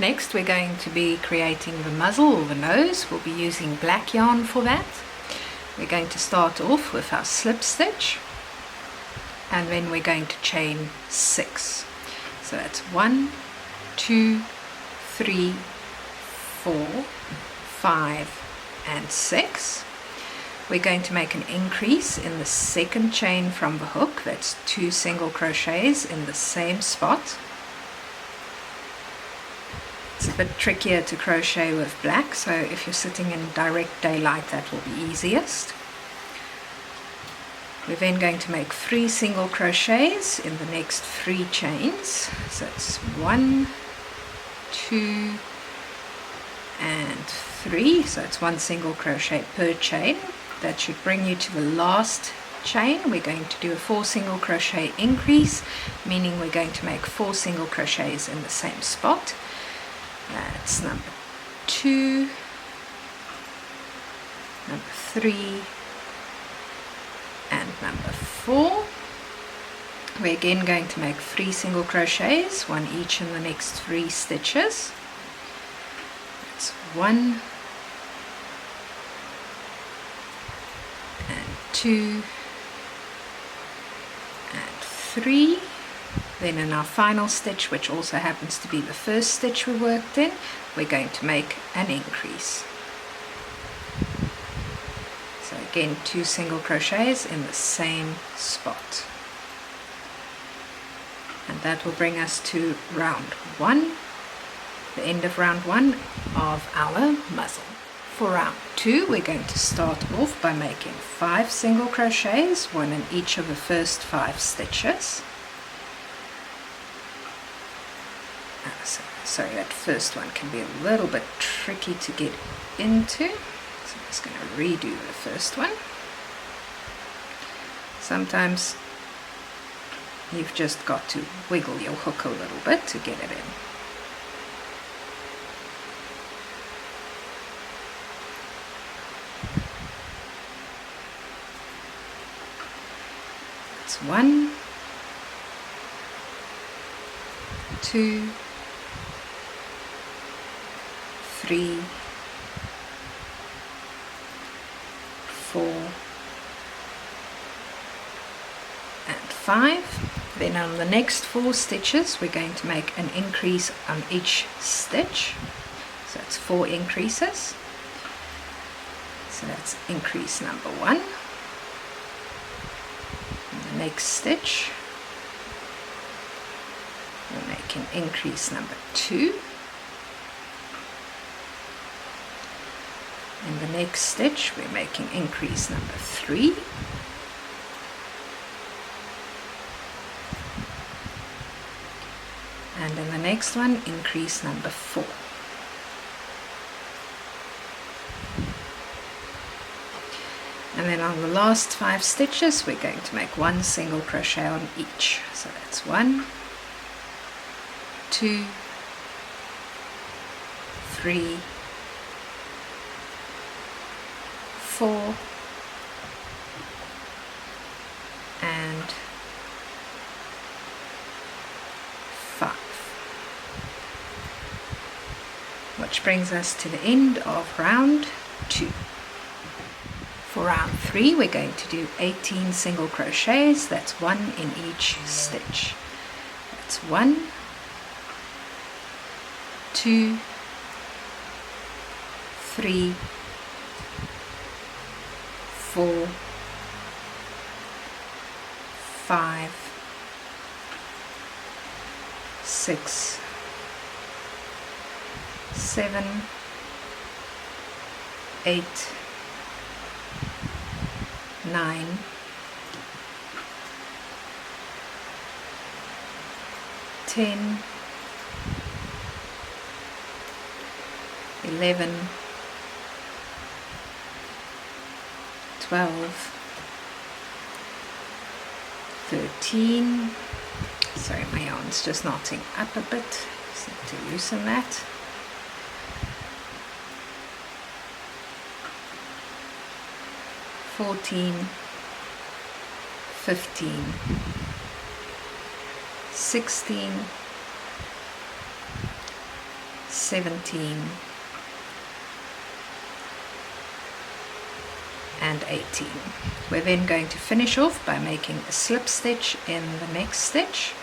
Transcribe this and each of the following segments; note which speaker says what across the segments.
Speaker 1: Next we're going to be creating the muzzle or the nose. We'll be using black yarn for that. We're going to start off with our slip stitch, and then we're going to chain 6. So that's 1, 2, 3, 4, 5 and 6. We're going to make an increase in the second chain from the hook. That's 2 single crochets in the same spot. It's a bit trickier to crochet with black, so if you're sitting in direct daylight, that will be easiest. We're then going to make 3 single crochets in the next 3 chains. So it's 1, 2 and 3. So it's 1 single crochet per chain. That should bring you to the last chain. We're going to do a 4 single crochet increase, meaning we're going to make 4 single crochets in the same spot. That's number 2, number 3 and number 4. We're again going to make 3 single crochets, 1 each in the next 3 stitches. That's 1 and 2 and 3. Then in our final stitch, which also happens to be the first stitch we worked in, we're going to make an increase. So again, 2 single crochets in the same spot. And that will bring us to round 1, the end of round 1 of our muzzle. For round 2, we're going to start off by making 5 single crochets, 1 in each of the first 5 stitches. Sorry, that first one can be a little bit tricky to get into, so I'm just going to redo the first one. Sometimes you've just got to wiggle your hook a little bit to get it in. It's 1, 2, 3, 4 and 5. Then on the next 4 stitches we're going to make an increase on each stitch. So it's 4 increases. So that's increase number 1. In the next stitch we're making increase number 2. In the next stitch we're making increase number 3. And in the next one, increase number 4. And then on the last 5 stitches we're going to make 1 single crochet on each. So that's 1, 2, 3, 4 and 5, which brings us to the end of round 2. For round 3 we're going to do 18 single crochets. That's 1 in each stitch. That's 1, 2, 3, 4, 5, 6, 7, 8, 9, 10, 11, 12, 13. Sorry, my yarn's just knotting up a bit. Just need to loosen that. 14, 15, 16, 17 and 18. We're then going to finish off by making a slip stitch in the next stitch.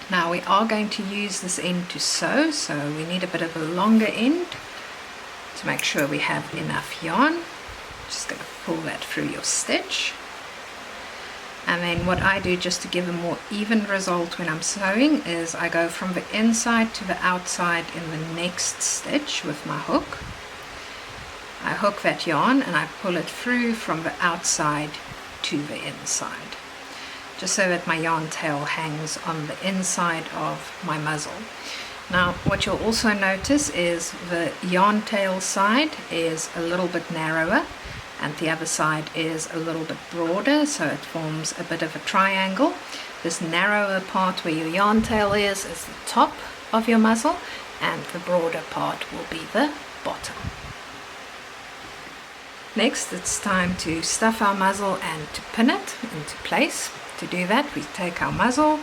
Speaker 1: Now we are going to use this end to sew, so we need a bit of a longer end to make sure we have enough yarn. Just going to pull that through your stitch. And then what I do, just to give a more even result when I'm sewing, is I go from the inside to the outside in the next stitch with my hook. I hook that yarn and I pull it through from the outside to the inside, just so that my yarn tail hangs on the inside of my muzzle. Now what you'll also notice is the yarn tail side is a little bit narrower and the other side is a little bit broader, so it forms a bit of a triangle. This narrower part where your yarn tail is the top of your muzzle, and the broader part will be the bottom. Next, it's time to stuff our muzzle and to pin it into place. To do that, we take our muzzle,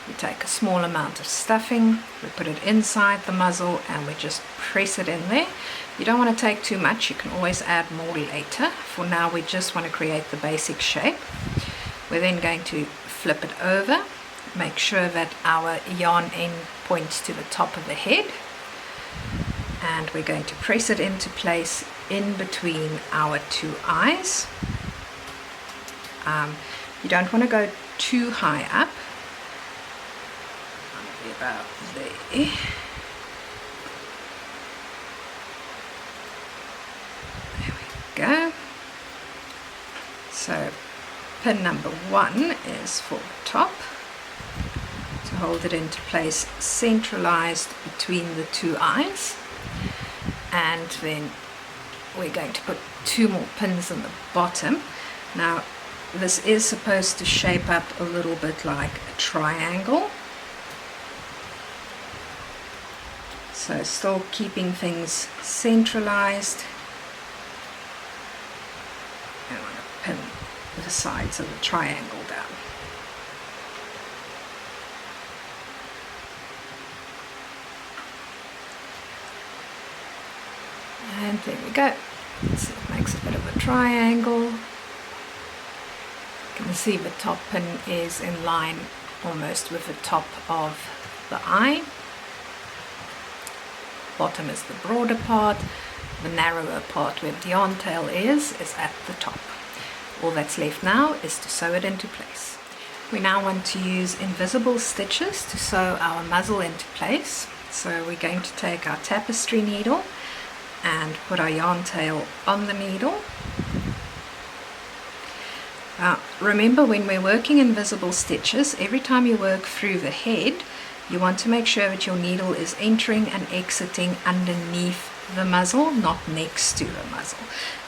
Speaker 1: we take a small amount of stuffing, we put it inside the muzzle and we just press it in there. You don't want to take too much, you can always add more later. For now we just want to create the basic shape. We're then going to flip it over, make sure that our yarn end points to the top of the head, and we're going to press it into place in between our two eyes. You don't want to go too high up, maybe about there. There we go. So pin number 1 is for the top, to hold it into place centralized between the two eyes, and then we're going to put 2 more pins in the bottom. Now this is supposed to shape up a little bit like a triangle, so still keeping things centralized. I want to pin the sides of the triangle down. And there we go. So it makes a bit of a triangle. You can see the top pin is in line almost with the top of the eye. Bottom is the broader part. The narrower part where the yarn tail is at the top. All that's left now is to sew it into place. We now want to use invisible stitches to sew our muzzle into place. So we're going to take our tapestry needle and put our yarn tail on the needle. Now remember, when we're working invisible stitches, every time you work through the head, you want to make sure that your needle is entering and exiting underneath the muzzle, not next to the muzzle.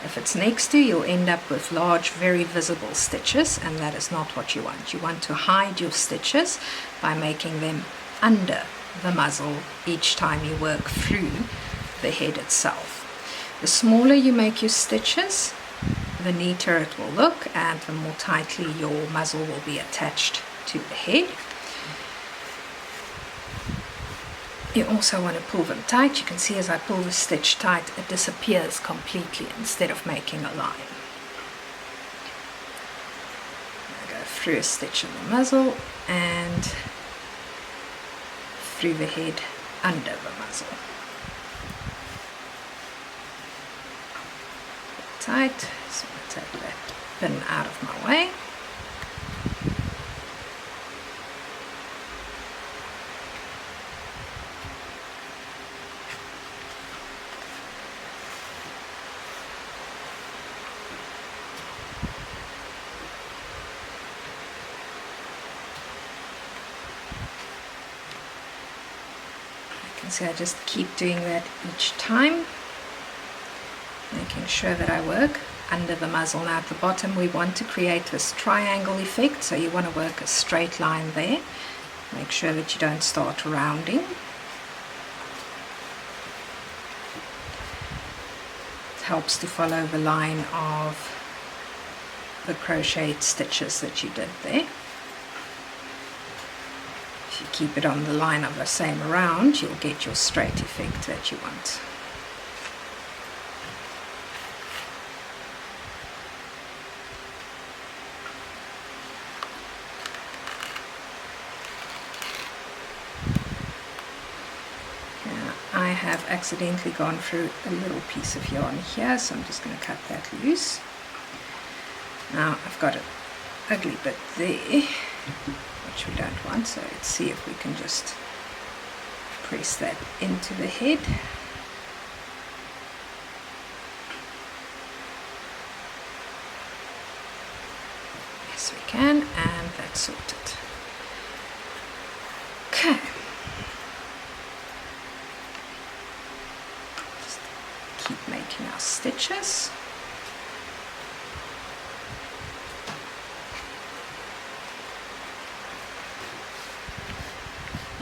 Speaker 1: If it's next to, you'll end up with large, very visible stitches, and that is not what you want. You want to hide your stitches by making them under the muzzle each time you work through the head itself. The smaller you make your stitches, the neater it will look, and the more tightly your muzzle will be attached to the head. You also want to pull them tight. You can see as I pull the stitch tight, it disappears completely instead of making a line. I go through a stitch in the muzzle and through the head under the muzzle. Tight, so I'm going to take that pin out of my way. So I just keep doing that each time, making sure that I work under the muzzle. Now at the bottom we want to create this triangle effect, so you want to work a straight line there. Make sure that you don't start rounding. It helps to follow the line of the crocheted stitches that you did there. If you keep it on the line of the same round, you'll get your straight effect that you want. I have accidentally gone through a little piece of yarn here, so I'm just going to cut that loose. Now I've got an ugly bit there, which we don't want, so let's see if we can just press that into the head. Yes, we can, and that's sorted. Okay. Keep making our stitches.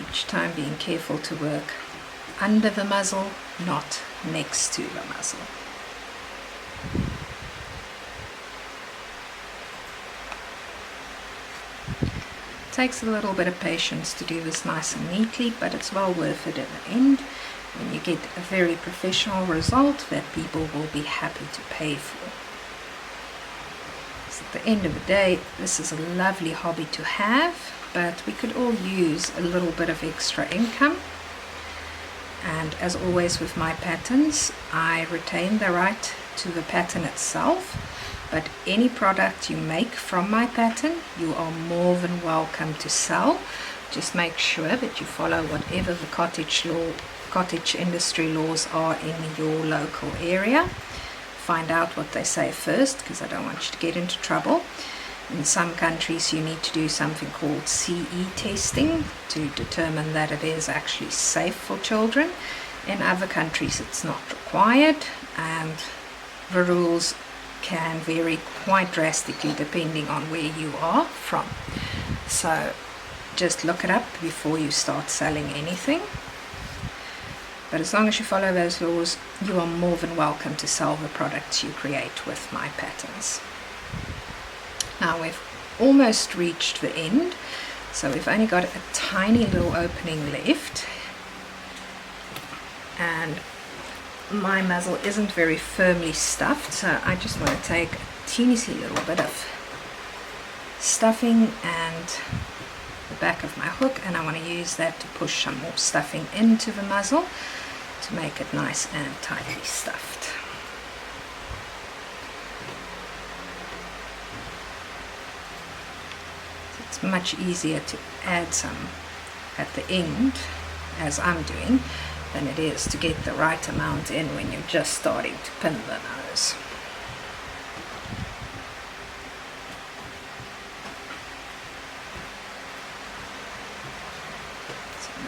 Speaker 1: Each time being careful to work under the muzzle, not next to the muzzle. It takes a little bit of patience to do this nice and neatly, but it's well worth it in the end. When you get a very professional result that people will be happy to pay for. So at the end of the day, this is a lovely hobby to have, but we could all use a little bit of extra income. And as always with my patterns, I retain the right to the pattern itself, but any product you make from my pattern, you are more than welcome to sell. Just make sure that you follow whatever the cottage industry laws are in your local area. Find out what they say first, because I don't want you to get into trouble. In some countries you need to do something called CE testing to determine that it is actually safe for children. In other countries it's not required, and the rules can vary quite drastically depending on where you are from. So just look it up before you start selling anything. But as long as you follow those laws, you are more than welcome to sell the products you create with my patterns. Now we've almost reached the end, so we've only got a tiny little opening left, and my muzzle isn't very firmly stuffed, so I just want to take a teeny little bit of stuffing and the back of my hook, and I want to use that to push some more stuffing into the muzzle to make it nice and tightly stuffed. It's much easier to add some at the end, as I'm doing, than it is to get the right amount in when you're just starting to pin the nose.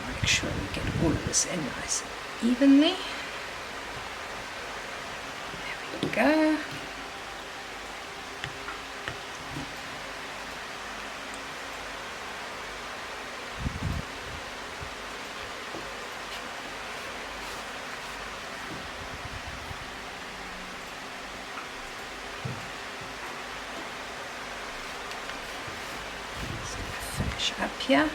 Speaker 1: Make sure we get all of this in nice and evenly. There we go. Just gonna finish up here.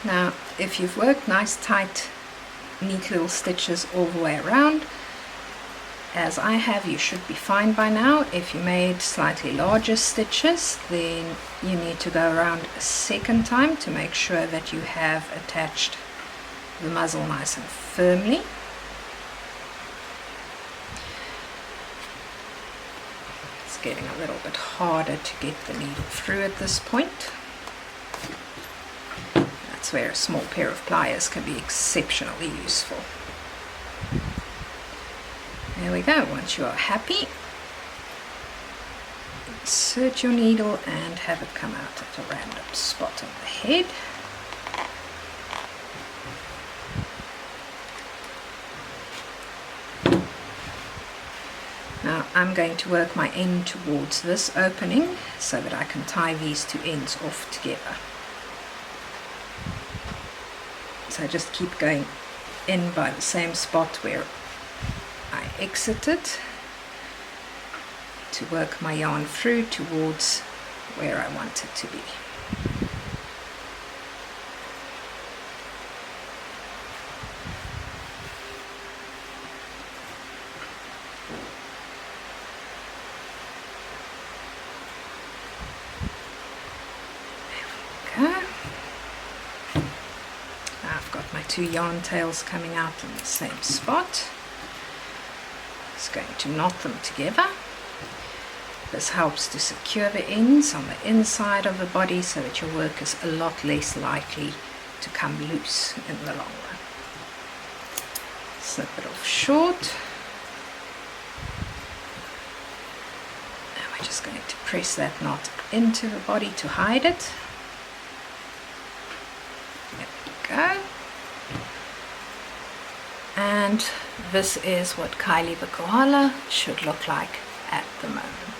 Speaker 1: Now, if you've worked nice, tight, neat little stitches all the way around, as I have, you should be fine by now. If you made slightly larger stitches, then you need to go around a second time to make sure that you have attached the muzzle nice and firmly. It's getting a little bit harder to get the needle through at this point. That's where a small pair of pliers can be exceptionally useful. There we go. Once you are happy, insert your needle and have it come out at a random spot on the head. Now I'm going to work my end towards this opening so that I can tie these two ends off together. So just keep going in by the same spot where I exited to work my yarn through towards where I want it to be. I've got my 2 yarn tails coming out in the same spot. Just going to knot them together. This helps to secure the ends on the inside of the body so that your work is a lot less likely to come loose in the long run. Snip it off short. And we're just going to press that knot into the body to hide it. There we go. And this is what Kylie the Koala should look like at the moment.